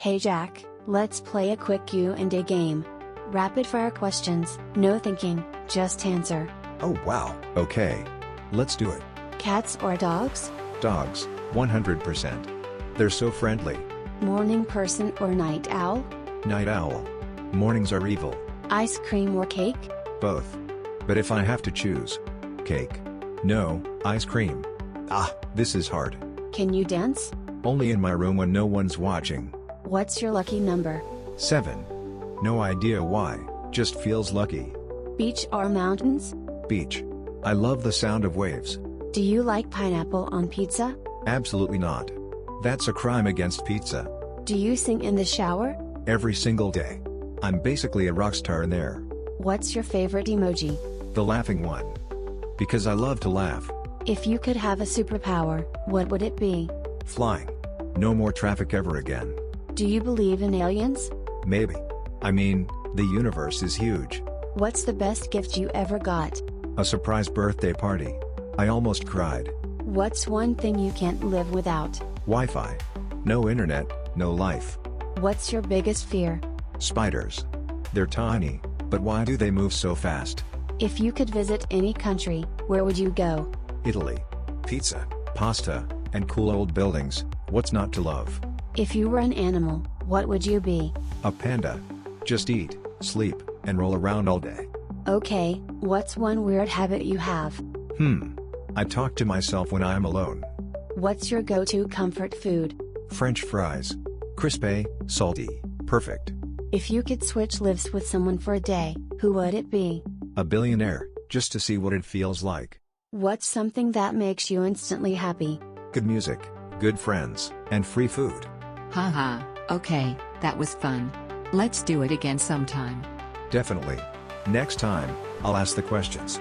Hey Jack, let's play a quick Q&A game. Rapid fire questions, no thinking, just answer. Oh wow, okay. Let's do it. Cats or dogs? Dogs, 100%. They're so friendly. Morning person or night owl? Night owl. Mornings are evil. Ice cream or cake? Both. But if I have to choose. Cake. No, ice cream. Ah, this is hard. Can you dance? Only in my room when no one's watching. What's your lucky number? 7. No idea why, just feels lucky. Beach or mountains? Beach. I love the sound of waves. Do you like pineapple on pizza? Absolutely not. That's a crime against pizza. Do you sing in the shower? Every single day. I'm basically a rock star in there. What's your favorite emoji? The laughing one. Because I love to laugh. If you could have a superpower, what would it be? Flying. No more traffic ever again. Do you believe in aliens? Maybe. I mean, the universe is huge. What's the best gift you ever got? A surprise birthday party. I almost cried. What's one thing you can't live without? Wi-Fi. No internet, no life. What's your biggest fear? Spiders. They're tiny, but why do they move so fast? If you could visit any country, where would you go? Italy. Pizza, pasta, and cool old buildings, what's not to love? If you were an animal, what would you be? A panda. Just eat, sleep, and roll around all day. Okay, what's one weird habit you have? I talk to myself when I'm alone. What's your go-to comfort food? French fries. Crispy, salty, perfect. If you could switch lives with someone for a day, who would it be? A billionaire, just to see what it feels like. What's something that makes you instantly happy? Good music, good friends, and free food. Haha, okay, that was fun. Let's do it again sometime. Definitely. Next time, I'll ask the questions.